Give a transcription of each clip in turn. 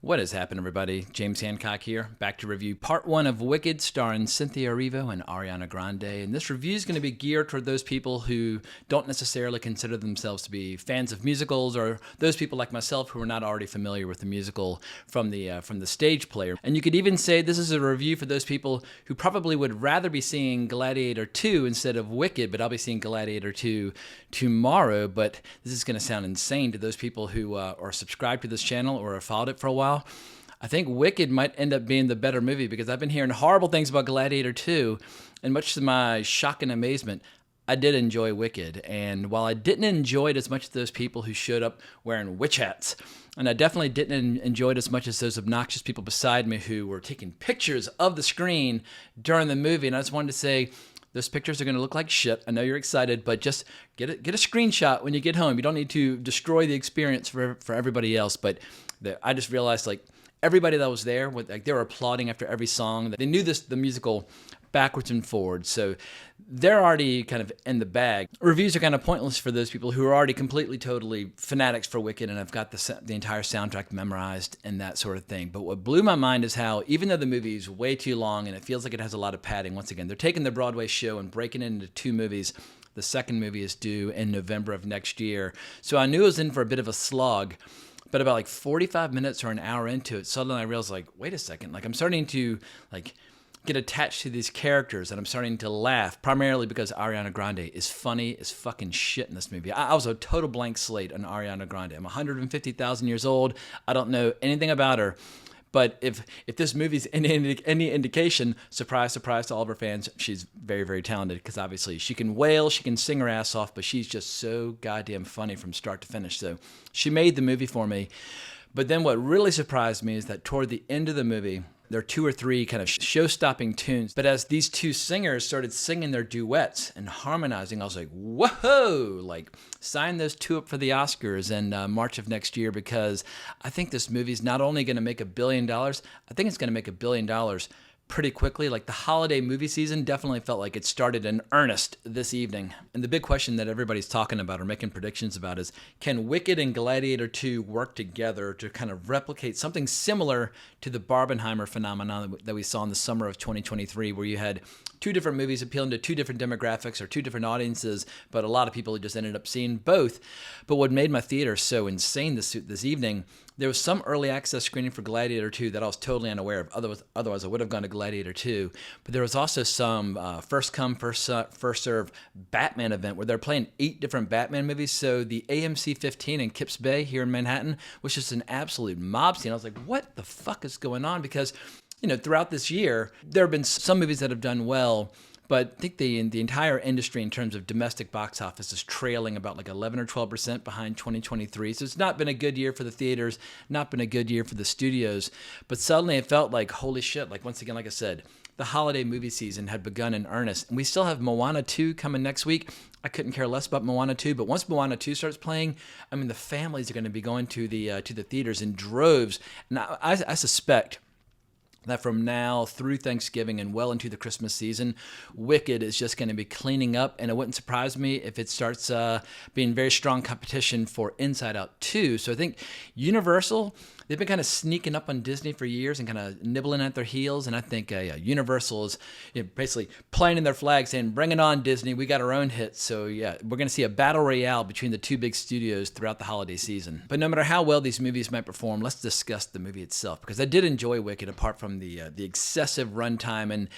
What has happened, everybody? James Hancock here, back to review part one of Wicked, starring Cynthia Erivo and Ariana Grande. And this review is going to be geared toward those people who don't necessarily consider themselves to be fans of musicals, or those people like myself who are not already familiar with the musical from the stage play. And you could even say this is a review for those people who probably would rather be seeing Gladiator 2 instead of Wicked, but I'll be seeing Gladiator 2 tomorrow. But this is going to sound insane to those people who are subscribed to this channel or have followed it for a while. I think Wicked might end up being the better movie because I've been hearing horrible things about Gladiator 2, and much to my shock and amazement, I did enjoy Wicked. And while I didn't enjoy it as much as those people who showed up wearing witch hats, and I definitely didn't enjoy it as much as those obnoxious people beside me who were taking pictures of the screen during the movie, and I just wanted to say, those pictures are going to look like shit. I know you're excited, but just get a screenshot when you get home. You don't need to destroy the experience for everybody else. But I just realized, like, everybody that was there, they were applauding after every song. They knew the musical backwards and forwards, so they're already kind of in the bag. Reviews are kind of pointless for those people who are already completely, totally fanatics for Wicked and have got the entire soundtrack memorized and that sort of thing. But what blew my mind is how, even though the movie is way too long and it feels like it has a lot of padding, once again, they're taking the Broadway show and breaking it into two movies. The second movie is due in November of next year, so I knew it was in for a bit of a slog. But about like 45 minutes or an hour into it, suddenly I realized, like, wait a second, like I'm starting to get attached to these characters, and I'm starting to laugh, primarily because Ariana Grande is funny as fucking shit in this movie. I was a total blank slate on Ariana Grande. I'm 150,000 years old. I don't know anything about her. But if this movie's any indication, surprise, surprise to all of her fans, she's very, very talented, because obviously she can wail, she can sing her ass off, but she's just so goddamn funny from start to finish. So she made the movie for me. But then what really surprised me is that toward the end of the movie, there are two or three kind of show-stopping tunes. But as these two singers started singing their duets and harmonizing, I was like, whoa! Like, sign those two up for the Oscars in March of next year, because I think this movie's not only going to make $1 billion, I think it's going to make $1 billion pretty quickly. Like, the holiday movie season definitely felt like it started in earnest this evening. And the big question that everybody's talking about or making predictions about is, can Wicked and Gladiator 2 work together to kind of replicate something similar to the Barbenheimer phenomenon that we saw in the summer of 2023, where you had two different movies appealing to two different demographics or two different audiences, but a lot of people just ended up seeing both. But what made my theater so insane this evening, there was some early access screening for Gladiator 2 that I was totally unaware of. Otherwise I would have gone to Gladiator 2. But there was also some first come, first serve Batman event where they're playing 8 different Batman movies. So the AMC 15 in Kips Bay here in Manhattan was just an absolute mob scene. I was like, what the fuck is going on? Because, you know, throughout this year, there have been some movies that have done well, but I think the entire industry in terms of domestic box office is trailing about like 11 or 12% behind 2023. So it's not been a good year for the theaters, not been a good year for the studios. But suddenly it felt like, holy shit, like once again, like I said, the holiday movie season had begun in earnest. And we still have Moana 2 coming next week. I couldn't care less about Moana 2, but once Moana 2 starts playing, I mean, the families are going to be going to the theaters in droves. And I suspect that from now through Thanksgiving and well into the Christmas season, Wicked is just going to be cleaning up, and it wouldn't surprise me if it starts being very strong competition for Inside Out 2. So I think Universal, they've been kind of sneaking up on Disney for years and kind of nibbling at their heels, and I think Universal is basically planting their flag saying, bring it on, Disney, we got our own hits. So yeah, we're going to see a battle royale between the two big studios throughout the holiday season. But no matter how well these movies might perform, let's discuss the movie itself, because I did enjoy Wicked apart from the excessive runtime. And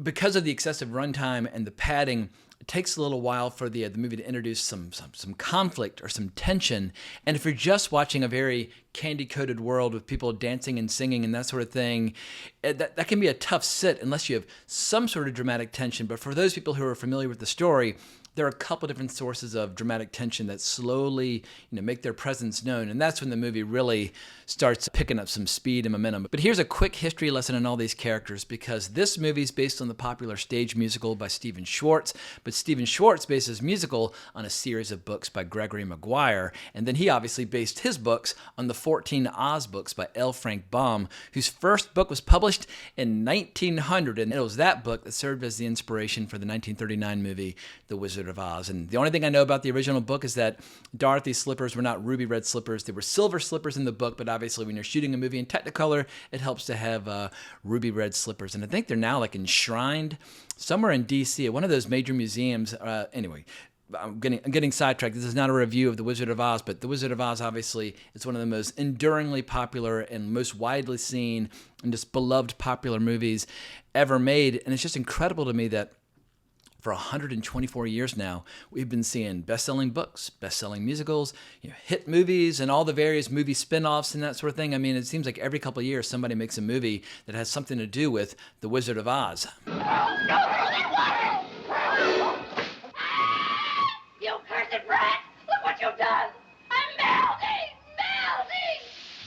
because of the excessive runtime and the padding, it takes a little while for the movie to introduce some conflict or some tension. And if you're just watching a very candy-coated world with people dancing and singing and that sort of thing, that can be a tough sit unless you have some sort of dramatic tension. But for those people who are familiar with the story, there are a couple different sources of dramatic tension that slowly, make their presence known. And that's when the movie really starts picking up some speed and momentum. But here's a quick history lesson on all these characters, because this movie is based on the popular stage musical by Stephen Schwartz. But Stephen Schwartz based his musical on a series of books by Gregory Maguire. And then he obviously based his books on the 14 Oz books by L. Frank Baum, whose first book was published in 1900. And it was that book that served as the inspiration for the 1939 movie, The Wizard of Oz. And the only thing I know about the original book is that Dorothy's slippers were not ruby red slippers. They were silver slippers in the book, but obviously when you're shooting a movie in Technicolor, it helps to have ruby red slippers. And I think they're now like enshrined somewhere in DC at one of those major museums. Anyway, I'm getting sidetracked. This is not a review of The Wizard of Oz, but The Wizard of Oz obviously is one of the most enduringly popular and most widely seen and just beloved popular movies ever made. And it's just incredible to me that for 124 years now, we've been seeing best-selling books, best-selling musicals, hit movies, and all the various movie spin-offs and that sort of thing. I mean, it seems like every couple of years somebody makes a movie that has something to do with The Wizard of Oz. You cursed brat! Look what you've done! I'm melting! Melting!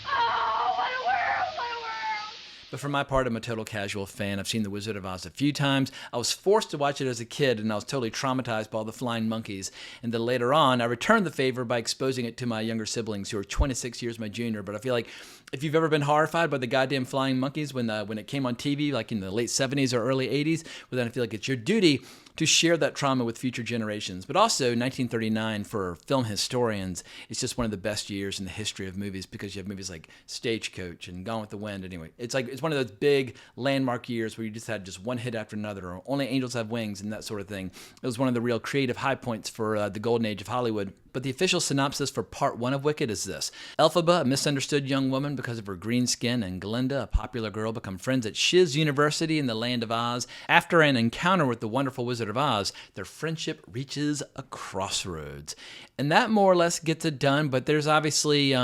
Oh, what a world! What a world! But for my part, I'm a total casual fan. I've seen The Wizard of Oz a few times. I was forced to watch it as a kid, and I was totally traumatized by all the flying monkeys. And then later on, I returned the favor by exposing it to my younger siblings, who are 26 years my junior. But I feel like if you've ever been horrified by the goddamn flying monkeys when it came on TV, like in the late 70s or early 80s, well, then I feel like it's your duty to share that trauma with future generations. But also, 1939, for film historians, it's just one of the best years in the history of movies because you have movies like Stagecoach and Gone with the Wind. Anyway, it's one of those big landmark years where you just had just one hit after another, or Only Angels Have Wings and that sort of thing. It was one of the real creative high points for the golden age of Hollywood. But the official synopsis for part 1 of Wicked is this. Elphaba, a misunderstood young woman because of her green skin, and Glinda, a popular girl, become friends at Shiz University in the land of Oz. After an encounter with the wonderful Wizard of Oz, their friendship reaches a crossroads. And that more or less gets it done, but there's obviously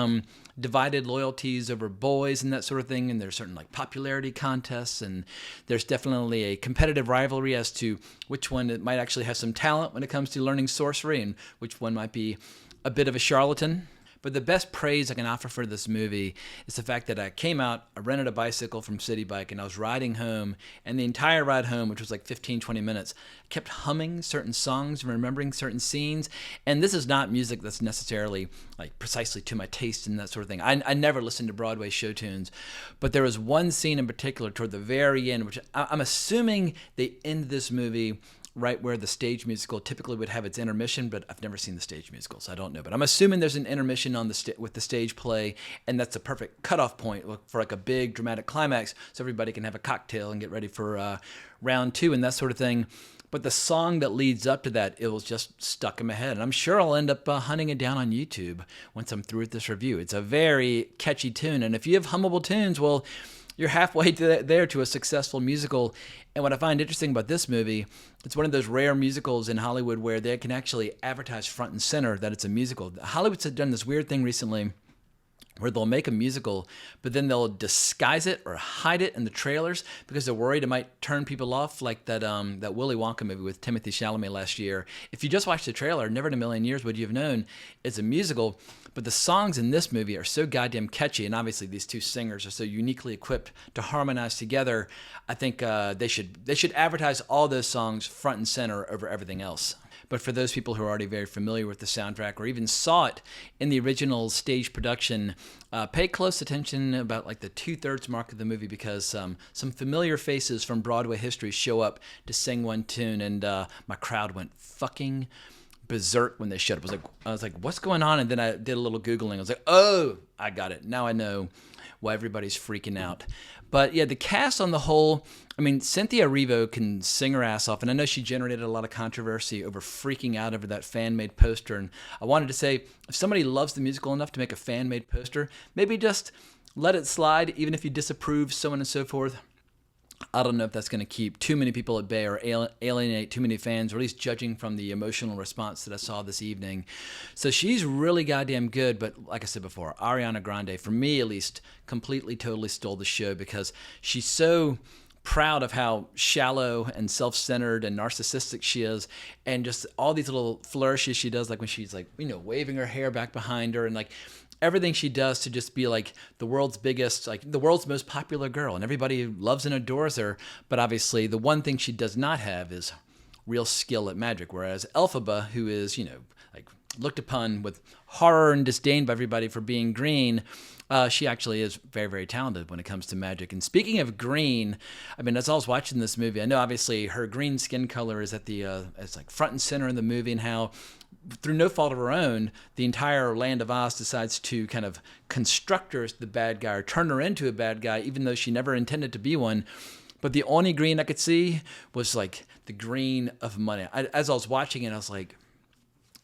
divided loyalties over boys and that sort of thing, and there's certain like popularity contests, and there's definitely a competitive rivalry as to which one might actually have some talent when it comes to learning sorcery and which one might be a bit of a charlatan. But the best praise I can offer for this movie is the fact that I came out, I rented a bicycle from City Bike, and I was riding home, and the entire ride home, which was like 15, 20 minutes, kept humming certain songs and remembering certain scenes. And this is not music that's necessarily like precisely to my taste and that sort of thing. I never listened to Broadway show tunes, but there was one scene in particular toward the very end, which I'm assuming they end this movie right where the stage musical typically would have its intermission, but I've never seen the stage musical, so I don't know. But I'm assuming there's an intermission on with the stage play, and that's a perfect cutoff point for like a big dramatic climax, so everybody can have a cocktail and get ready for round 2 and that sort of thing. But the song that leads up to that, it was just stuck in my head, and I'm sure I'll end up hunting it down on YouTube once I'm through with this review. It's a very catchy tune, and if you have hummable tunes, well, you're halfway there to a successful musical. And what I find interesting about this movie, it's one of those rare musicals in Hollywood where they can actually advertise front and center that it's a musical. Hollywood's done this weird thing recently where they'll make a musical, but then they'll disguise it or hide it in the trailers because they're worried it might turn people off, like that Willy Wonka movie with Timothée Chalamet last year. If you just watched the trailer, never in a million years would you have known it's a musical, but the songs in this movie are so goddamn catchy, and obviously these two singers are so uniquely equipped to harmonize together. I think they should advertise all those songs front and center over everything else. But for those people who are already very familiar with the soundtrack or even saw it in the original stage production, pay close attention about like the 2/3 mark of the movie because some familiar faces from Broadway history show up to sing one tune, and my crowd went fucking berserk when they showed up. I was like, what's going on? And then I did a little Googling. I was like, oh, I got it. Now I know why everybody's freaking out. But yeah, the cast on the whole, I mean, Cynthia Erivo can sing her ass off, and I know she generated a lot of controversy over freaking out over that fan-made poster. And I wanted to say, if somebody loves the musical enough to make a fan-made poster, maybe just let it slide, even if you disapprove, so on and so forth. I don't know if that's going to keep too many people at bay or alienate too many fans, or at least judging from the emotional response that I saw this evening. So she's really goddamn good, but like I said before, Ariana Grande, for me at least, completely, totally stole the show because she's so proud of how shallow and self-centered and narcissistic she is, and just all these little flourishes she does, like when she's like, waving her hair back behind her, and like everything she does to just be like the world's biggest, like the world's most popular girl, and everybody loves and adores her. But obviously the one thing she does not have is real skill at magic, whereas Elphaba, who is, like looked upon with horror and disdain by everybody for being green, she actually is very, very talented when it comes to magic. And speaking of green, I mean, as I was watching this movie, I know obviously her green skin color is at the it's like front and center in the movie, and how through no fault of her own, the entire land of Oz decides to kind of construct her as the bad guy or turn her into a bad guy, even though she never intended to be one. But the only green I could see was like the green of money. As I was watching it, I was like,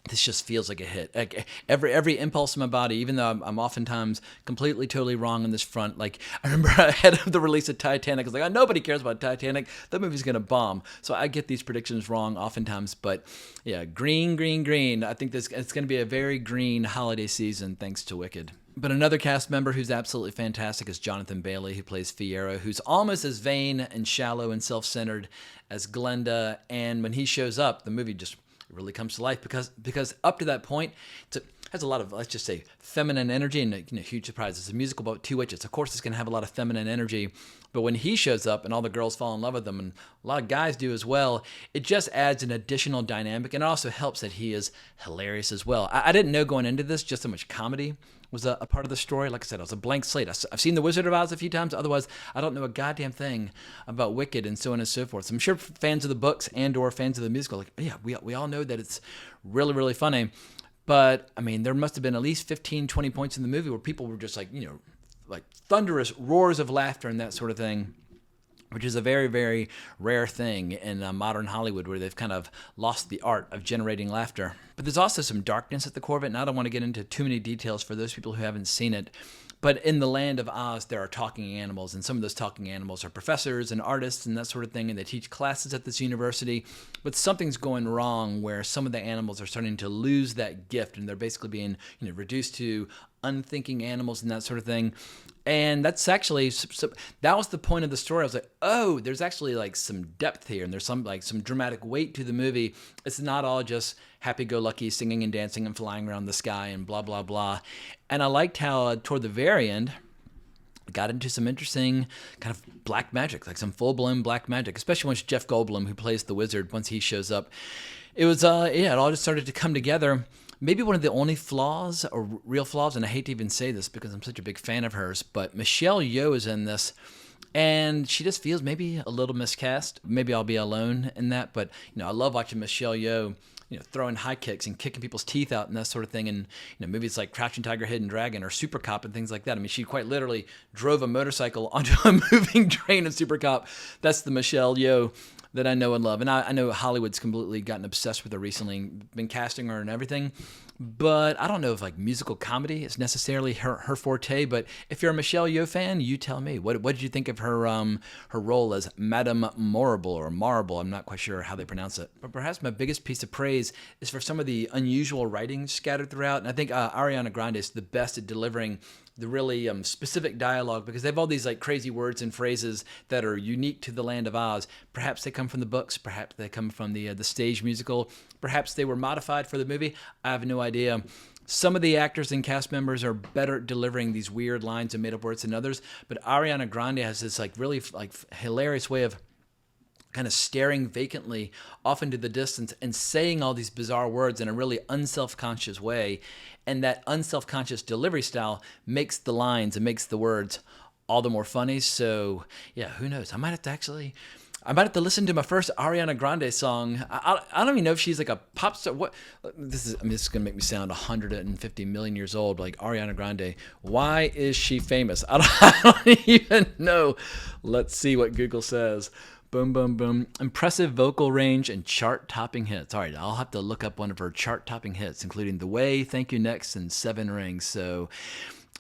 this just feels like a hit. Like every impulse in my body, even though I'm oftentimes completely, totally wrong on this front. Like I remember ahead of the release of Titanic, I was like, oh, nobody cares about Titanic. That movie's gonna bomb. So I get these predictions wrong oftentimes. But yeah, green, green, green. I think it's gonna be a very green holiday season thanks to Wicked. But another cast member who's absolutely fantastic is Jonathan Bailey, who plays Fiyero, who's almost as vain and shallow and self-centered as Glenda. And when he shows up, the movie just really comes to life because up to that point, it has a lot of, let's just say, feminine energy, and huge surprise. It's a musical about two witches. Of course, it's going to have a lot of feminine energy, but when he shows up and all the girls fall in love with him, and a lot of guys do as well, it just adds an additional dynamic, and it also helps that he is hilarious as well. I didn't know going into this just how much comedy was a part of the story. Like I said, it was a blank slate. I've seen The Wizard of Oz a few times. Otherwise, I don't know a goddamn thing about Wicked and so on and so forth. So I'm sure fans of the books and or fans of the musical, like, yeah, we all know that it's really, really funny. But, I mean, there must have been at least 15, 20 points in the movie where people were just like, like thunderous roars of laughter and that sort of thing, which is a very, very rare thing in modern Hollywood, where they've kind of lost the art of generating laughter. But there's also some darkness at the core of it, and I don't want to get into too many details for those people who haven't seen it. But in the land of Oz, there are talking animals, and some of those talking animals are professors and artists and that sort of thing, and they teach classes at this university. But something's going wrong where some of the animals are starting to lose that gift, and they're basically being reduced to unthinking animals and that sort of thing. And that's actually, that was the point of the story. I was like, oh, there's actually like some depth here, and there's some dramatic weight to the movie. It's not all just happy-go-lucky singing and dancing and flying around the sky and blah, blah, blah. And I liked how toward the very end, got into some interesting kind of black magic, like some full-blown black magic, especially once Jeff Goldblum, who plays the wizard, once he shows up. It was, it all just started to come together. Maybe one of the only flaws, or real flaws, and I hate to even say this because I'm such a big fan of hers, but Michelle Yeoh is in this, and she just feels maybe a little miscast. Maybe I'll be alone in that, but I love watching Michelle Yeoh, throwing high kicks and kicking people's teeth out and that sort of thing. And movies like Crouching Tiger, Hidden Dragon, or Super Cop and things like that. I mean, she quite literally drove a motorcycle onto a moving train in Super Cop. That's the Michelle Yeoh that I know and love. And I know Hollywood's completely gotten obsessed with her recently, been casting her and everything. But I don't know if like musical comedy is necessarily her forte. But if you're a Michelle Yeoh fan, you tell me. What did you think of her her role as Madame Morrible, or Marble? I'm not quite sure how they pronounce it. But perhaps my biggest piece of praise is for some of the unusual writing scattered throughout. And I think Ariana Grande is the best at delivering the really specific dialogue, because they have all these like crazy words and phrases that are unique to the land of Oz. Perhaps they come from the books, perhaps they come from the stage musical, perhaps they were modified for the movie. I have no idea. Some of the actors and cast members are better at delivering these weird lines and made-up words than others, but Ariana Grande has this like really like hilarious way of kind of staring vacantly off into the distance and saying all these bizarre words in a really unself-conscious way. And that unself-conscious delivery style makes the lines and makes the words all the more funny. So yeah, who knows? I might have to listen to my first Ariana Grande song. I don't even know if she's like a pop star. What this is? I mean, this is gonna make me sound 150 million years old. Like Ariana Grande, why is she famous? I don't even know. Let's see what Google says. Boom, boom, boom. Impressive vocal range and chart-topping hits. All right, I'll have to look up one of her chart-topping hits, including The Way, Thank You Next, and Seven Rings. So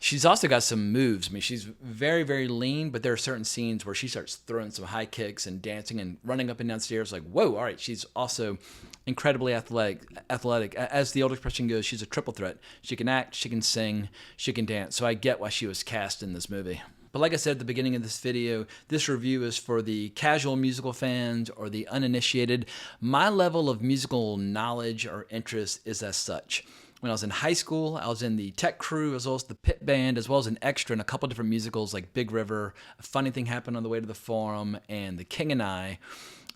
she's also got some moves. I mean, she's very, very lean, but there are certain scenes where she starts throwing some high kicks and dancing and running up and down stairs like, whoa, all right. She's also incredibly athletic. As the old expression goes, she's a triple threat. She can act, she can sing, she can dance. So I get why she was cast in this movie. But like I said at the beginning of this video, this review is for the casual musical fans or the uninitiated. My level of musical knowledge or interest is as such. When I was in high school, I was in the tech crew as well as the pit band, as well as an extra in a couple different musicals like Big River, A Funny Thing Happened on the Way to the Forum, and The King and I.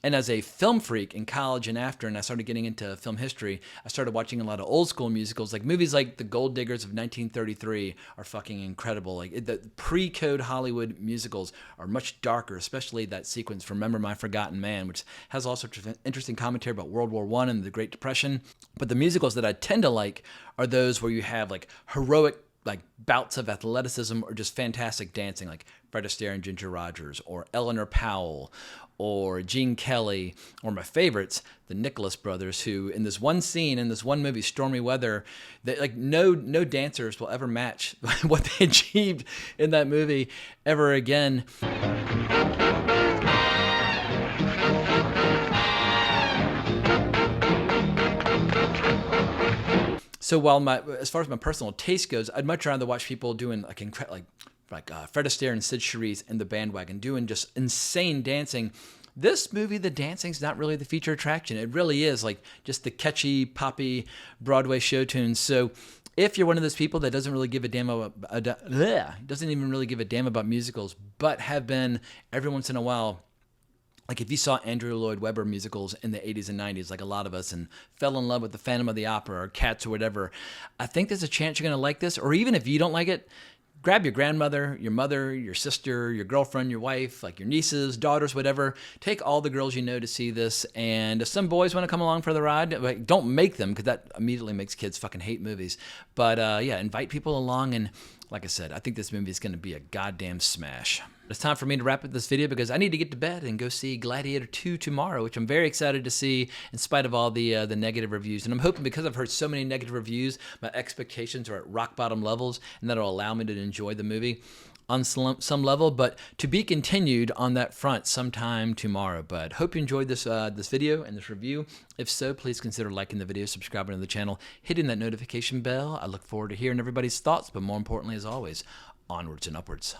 And as a film freak in college and after, and I started getting into film history, I started watching a lot of old school musicals. Like movies like The Gold Diggers of 1933 are fucking incredible. Like the pre-code Hollywood musicals are much darker, especially that sequence, Remember My Forgotten Man, which has all sorts of interesting commentary about World War I and the Great Depression. But the musicals that I tend to like are those where you have like heroic like bouts of athleticism or just fantastic dancing, like Fred Astaire and Ginger Rogers, or Eleanor Powell, or Gene Kelly, or my favorites, the Nicholas brothers, who in this one scene in this one movie, Stormy Weather, that like no dancers will ever match what they achieved in that movie ever again. So while as far as my personal taste goes, I'd much rather watch people doing like Fred Astaire and Sid Charisse and the Bandwagon doing just insane dancing. This movie, the dancing's not really the feature attraction. It really is like just the catchy, poppy Broadway show tunes. So if you're one of those people that doesn't really give a damn about, doesn't even really give a damn about musicals, but have been every once in a while, like if you saw Andrew Lloyd Webber musicals in the 80s and 90s, like a lot of us, and fell in love with the Phantom of the Opera or Cats or whatever, I think there's a chance you're going to like this. Or even if you don't like it, grab your grandmother, your mother, your sister, your girlfriend, your wife, like your nieces, daughters, whatever. Take all the girls you know to see this. And if some boys want to come along for the ride, like, don't make them, because that immediately makes kids fucking hate movies. But yeah, invite people along. And like I said, I think this movie is going to be a goddamn smash. It's time for me to wrap up this video because I need to get to bed and go see Gladiator 2 tomorrow, which I'm very excited to see in spite of all the negative reviews. And I'm hoping, because I've heard so many negative reviews, my expectations are at rock bottom levels, and that'll allow me to enjoy the movie on some level. But to be continued on that front sometime tomorrow. But hope you enjoyed this video and this review. If so, please consider liking the video, subscribing to the channel, hitting that notification bell. I look forward to hearing everybody's thoughts, but more importantly, as always, onwards and upwards.